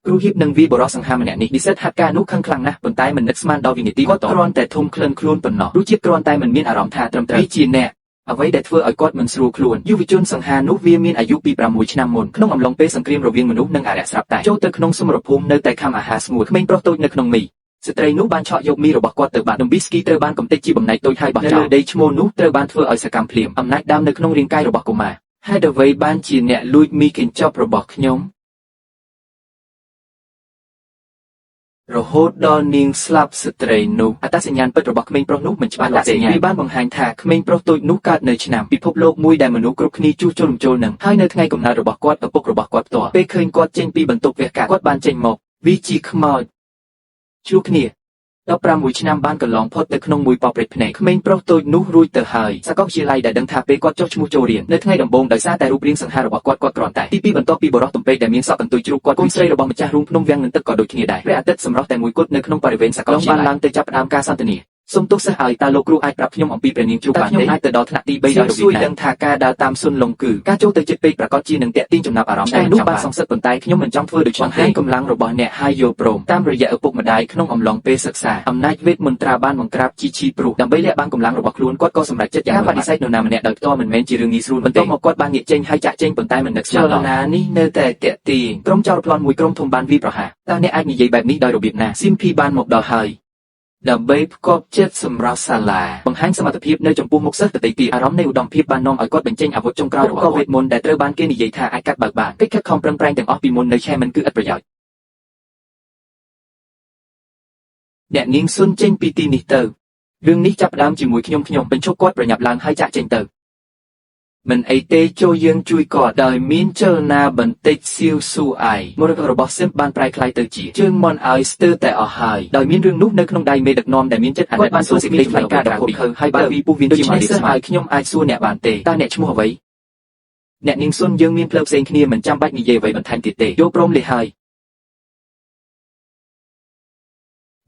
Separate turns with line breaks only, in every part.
គ្រូហៀបនឹងវាបរោះសង្ហាម្នាក់នេះនិស្សិតហាត់ការនោះខឹងខ្លាំងណាស់ប៉ុន្តែមិននឹកស្មានដល់វិនាទីគាត់គ្រាន់តែធំក្លិនខ្លួនប៉ុណ្ណោះរសជាតិគ្រាន់តែមិនមានអារម្មណ៍ថាត្រឹមត្រូវជាអ្នកអ្វីដែលធ្វើឲ្យគាត់មិនស្រួលខ្លួនយុវជនសង្ហានោះវាមានអាយុពី6ឆ្នាំមុនក្នុងអំឡុងពេលសង្គ្រាមរវាងមនុស្សនិងអារក្សស្រាប់តែចូលទៅក្នុងសមរភូមិនៅតែខំអាហារស្ងួតក្មេងប្រុសតូចនៅក្នុងមីស្ត្រីនោះបានឆក់យកមីរបស់គាត់ទៅបាត់ដំប៊ីស្គីត្រូវបានកំទេចជាបំណែកតូចហើយបោះចោលដីឈ្មោះនោះត្រូវបានធ្វើឲ្យសកម្មភ្លាមអំណាចដើមនៅក្នុងរាងកាយរបស់កុមារហេតុអ្វីបានជាអ្នកលួចមីកញ្ចប់របស់ខ្ញុំរហូតដល់នាងស្លាប់ស្ត្រីនោះអត្តសញ្ញាណពិតរបស់ក្មេងប្រុសនោះមិនច្បាស់លាស់ទេវាបានបង្ហាញថាក្មេងប្រុសតូចនោះកើតនៅឆ្នាំពិភពលោកមួយដែលមនុស្សគ្រប់គ្នាជួសជុលរំជុលនឹងហើយនៅថ្ងៃកំណើតរបស់គាត់ឪពុករបស់គាត់ផ្ទាល់ពេលឃើញគាត់ចេញពីបន្ទប់វះកាត់គាត់បានចេញមកវាជាខ្មោចជួគ្នា16ឆ្នាំបានកន្លងផុតទៅក្នុងមួយប៉ោះព្រេចភ្នែកក្មេងប្រុសតូចនោះរួចទៅហើយសាកលវិទ្យាល័យដែលដឹងថាពេលគាត់ចុះឈ្មោះចូលរៀននៅថ្ងៃដំបូងដោយសារតែរូបរាងសង្ហារបស់គាត់គ្រាន់តែទី2បន្ទាប់ពីបរិសុទ្ធទំពេកដែលមានសក់កន្ទុយជ្រូកគាត់កូនស្រីរបស់ម្ចាស់រូងភ្នំវាំងនឹងទឹកក៏ដូចគ្នាដែរព្រះអាទិត្យសម្រស់តែមួយគត់នៅក្នុងបរិវេណសាកលវិទ្យាល័យបានឡើងទៅចាប់ផ្ដើមការសន្ទនាសូមទោសសិស្សឲ្យតើលោកគ្រូអាចប្រាប់ខ្ញុំអំពីព្រះនាងជ្រូកបានទេខ្ញុំអាចទៅដល់ថ្នាក់ទី3ដោយរបៀបណាដឹងថាការដើរតាមសុនលងគឺការចូលទៅជិតពេកប្រកាសជានឹងទាក់ទាញចំណាប់អារម្មណ៍តែនោះបានសង្សឹកប៉ុន្តែខ្ញុំមិនចង់ធ្វើដូច្នោះទេកម្លាំងរបស់អ្នកហើយយល់ព្រមតាមរយៈឪពុកម្ដាយក្នុងអំឡុងពេលសិក្សាអំណាចវេទមន្ត្រាបានបង្ក្រាបជីឈីព្រោះដើម្បីលាក់បាំងកម្លាំងរបស់ខ្លួនគាត់ក៏សម្រេចចិត្តយ៉ាងបដិសេធនរណាម្នាក់ដោយផ្ទាល់មិនមែនជារឿងងាយស្រួលបន្ទាប់មកគាត់បានងាកចេញហើយចាក់ចេញប៉ុន្តែមិននឹកស្មានដល់ណានេះនៅតែតាក់ទាញក្រុមចោរប្លន់មួយក្រុមធំបានវាយប្រហារតើអ្នកអាចនិយាយបែបនេះដោយរបៀបណាស៊ីមភីបានមកដល់ហើយដើម្បីផ្គប់ចិត្តសម្រាប់សាលាបង្ហាញសមត្ថភាពនៅចំពោះមុខសិស្សដទៃទៀតអារម្មណ៍នៃឧត្តមភាពបាននាំឲ្យគាត់បញ្ចេញអាវុធចុងក្រោយរបស់វេទមន្តដែលត្រូវបានគេនិយាយថាអាចកាត់បើកបានកិច្ចខិតខំប្រឹងប្រែងទាំងអស់ពីមុននៅឆេមិនគឺឥតប្រយោជន៍អ្នកនាងស៊ុនចេញពីទីនេះទៅរឿងនេះចាប់ផ្ដើមជាមួយខ្ញុំបញ្ឈប់គាត់ប្រញាប់ឡើងហើយចាក់ចេញទៅមិនអីទេចូលយើងជួយគាត់ដោយមានចលនាបន្តិចសៀវស៊ូអៃមរតករបស់ស៊ីមបានប្រែក្លាយទៅជាជើងមន់ឲ្យស្ទើរតែអស់ហើយដោយមានរឿងនោះនៅក្នុងដៃមេដឹកនាំដែលមានចិត្តអាណិតបានសួរសេចក្តីថ្លែងការណ៍របស់เขาហើយបើវីពុះវិនជាមិនសិស្សឲ្យខ្ញុំអាចសួរអ្នកបានទេតើអ្នកឈ្មោះអ្វីអ្នកនាងស៊ុនយើងមានផ្លូវផ្សេងគ្នាមិនចាំបាច់និយាយអ្វីបន្ថែមទៀតទេយកព្រមលេហើ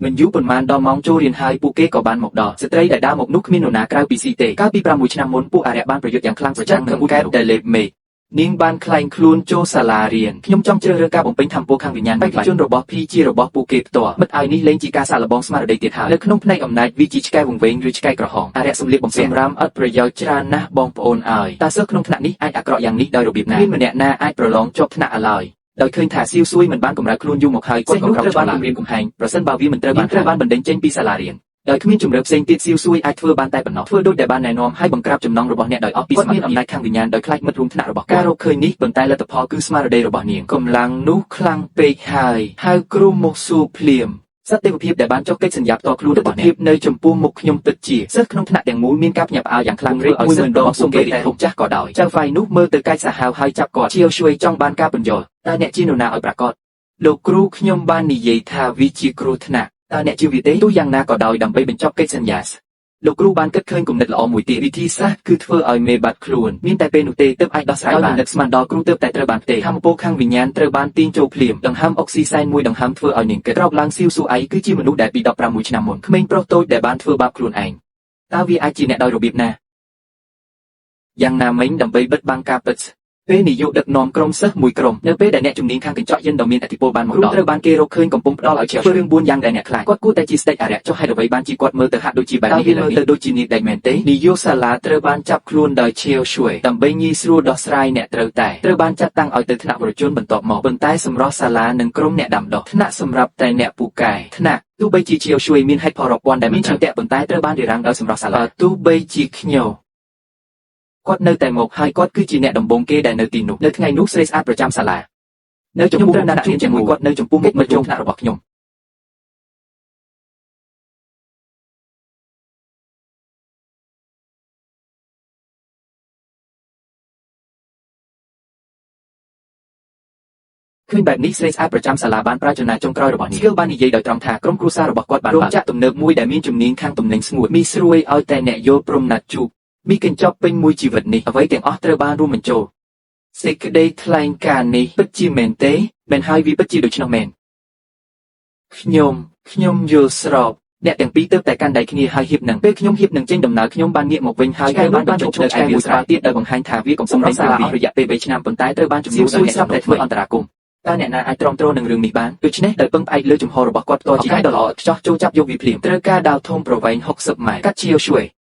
យមិនយូរប៉ុន្មានដល់ម៉ោងចូលរៀនហើយពួកគេក៏បានមកដល់ស្ត្រីដែលដើរមកនោះគ្មាននរណាក្រៅពីស៊ីទេកាលពី6ឆ្នាំមុនពួកអារ្យបានប្រយុទ្ធយ៉ាងខ្លាំងប្រចាំនឹងកែតែលេបមេនាងបានក្លែងខ្លួនចូលសាលារៀនខ្ញុំចង់ជ្រើសរើសការបំពេញធម៌ពលខាងវិញ្ញាណបេក្ខជនរបស់ភីជារបស់ពួកគេផ្ទាល់មិត្តឲ្យនេះលែងជាការសាកល្បងស្មារតីទៀតហើយនៅក្នុងផ្នែកអំណាចវាជាឆ្កែវង្វេងឬឆ្កែក្រហមអារ្យសម្លៀកបំពាក់រាមអត់ប្រយោជន៍ច្រើនណាស់បងប្អូនឲ្យតើសិស្សក្នុងថ្នាក់នេះអាចអាក្រក់យ៉ាងនេះដោយរបៀបណាមានម្នាក់ណាអាចប្រឡងជាប់ថ្នាក់ឡើយដោយឃើញថាសៀវស៊ួយមិនបានកម្រើកខ្លួនយូរមកហើយគាត់ក៏ត្រូវបានគំរាមកំហែងប្រសិនបើវាមិនត្រូវបានបណ្តេញចេញពីសាលារៀនដោយគ្មានជំរឿផ្សេងទៀតសៀវស៊ួយអាចធ្វើបានតែប៉ុណ្ណោះធ្វើដូចដែលបានណែនាំឲ្យបង្ក្រាបចំណងរបស់អ្នកដោយអស់ពីស្មារតីអំណាចខាងវិញ្ញាណដោយខ្លាចមិត្តរួមថ្នាក់របស់ការរកឃើញនេះប៉ុន្តែលទ្ធផលគឺស្មារតីរបស់នាងកម្លាំងនោះខ្លាំងពេកហើយហៅគ្រូមកសួរភ្លាមសត្វទេវភាពដែលបានចុះកិច្ចសន្យាផ្ទាល់ខ្លួនរបស់អ្នកនៅចំពោះមុខខ្ញុំពិតជាសិស្សក្នុងថ្នាក់ទាំងមូលមានការភ្ញាក់ផ្អើលយ៉ាងខ្លាំងរៀបឲ្យសិស្សរបស់សូមគេតែរូបចាស់ក៏ដោយចៅហ្វាយនោះមើលទៅកាច់សាហាវហើយចាប់គាត់ជាវជួយចង់បានការបញ្យល់តើអ្នកជានរណាឲ្យប្រកាសលោកគ្រូខ្ញុំបាននិយាយថាវាជាគ្រោះថ្នាក់តើអ្នកជឿវាទេទោះយ៉ាងណាក៏ដោយដើម្បីបញ្ចប់កិច្ចសន្យាលោកគ្រូបានគិតឃើញគំនិតល្អមួយទៀតវិធីសាស្ត្រគឺធ្វើឲ្យមេបាត់ខ្លួនមានតែពេលនោះទេទើបអាចដោះស្រាយបាននឹកស្មានដល់គ្រូទើបតែត្រូវបានផ្ទេរធម្មពលខាងវិញ្ញាណត្រូវបានទាញចូលភ្លាមដង្ហើមអុកស៊ីសែនមួយដង្ហើមធ្វើឲ្យនាងក្រោកឡើងសៀវស៊ូអៃគឺជាមនុស្សដែលពី16ឆ្នាំមុនក្មេងប្រុសតូចដែលបានធ្វើបាបខ្លួនឯងតើវាអាចជាអ្នកដោយរបៀបណាយ៉ាងណាមិញដើម្បីបិទបាំងការពិតពេលនាយកដឹកនាំក្រុមសិស្សមួយក្រុមនៅពេលដែលអ្នកជំនាញខាងកញ្ចក់យិនដ៏មានឥទ្ធិពលបានមកដល់ត្រូវបានគេរកឃើញកំពុងផ្ដល់ឲ្យជារឿង4យ៉ាងដែលអ្នកខ្លាចគាត់គួរតែជាស្ដេចអារក្សចុះហេតុអ្វីបានជាគាត់មើលទៅហាក់ដូចជាបែបនេះមើលទៅដូចជានាងដែលមែនទេនាយកសាលាត្រូវបានចាប់ខ្លួនដោយឈៀវឈួយដើម្បីងាយស្រួលដោះស្រាយអ្នកត្រូវបានចាត់តាំងឲ្យទៅថ្នាក់វរជនបន្ទាប់មកប៉ុន្តែសម្រស់សាលានិងក្រុមអ្នកដាំដុះថ្នាក់សម្រាប់តែអ្នកពូកែថ្នាក់ទោះបីជាឈៀវឈួយមានហេតុផលរាប់ពាន់ដែលមានឆន្ទៈប៉ុន្តែត្រូវបានរារាំងដោយសម្រស់សាលាទោះបីជាខ្ញុំគាត់នៅតែមកហើយគាត់គឺជាអ្នកដំបងគេដែលនៅទីនោះនៅថ្ងៃនោះស្រីស្អាតប្រចាំសាលានៅចំពោះអ្នករៀនជាមួយគាត់នៅចំពោះមុខមិត្តជុំថ្នាក់របស់ខ្ញុំឃើញបែបនេះស្រីស្អាតប្រចាំសាលាបានប្រើចំណាចុងក្រោយរបស់នាងបាននិយាយដោយត្រង់ថាក្រុមគ្រួសាររបស់គាត់បានរោងចក្រទំនើបមួយដែលមានជំនាញខាងទំនិញស្ងួតមីស្រួយឲ្យតែអ្នកយល់ព្រមណាត់ជួបមីកញ្ចប់ពេញមួយជីវិតនេះអ្វីទាំងអស់ត្រូវបានរួមបញ្ចូលសេចក្តីថ្លែងការណ៍នេះពិតជាមែនទេមែនហើយវាពិតជាដូច្នោះមែនខ្ញុំយល់ស្របអ្នកទាំងពីរទើបតែកាន់ដៃគ្នាហើយហៀបនឹងពេលខ្ញុំហៀបនឹងចេញដំណើរខ្ញុំបានងាកមកវិញហើយត្រូវបានបញ្ចុះនៅឯវាស្រាលទៀតដោយបង្ហាញថាវាកំពុងរក្សាអស់រយៈពេល3ឆ្នាំប៉ុន្តែត្រូវបានជំនួសដោយអ្នកស្រាប់តែធ្វើអន្តរាគមន៍ តើអ្នកណាអាចទ្រាំទ្រនឹងរឿងនេះបានដូច្នេះដោយពឹងផ្អែកលើជំហររបស់គាត់ផ្ទាល់ជាការដ៏ល្អឥតខ្ចោះចូលចាប់យកវាភ្លាមត្រូវការដាវធំប្រវែង60ម៉ែត្រកាត់ជាវឆ្វេង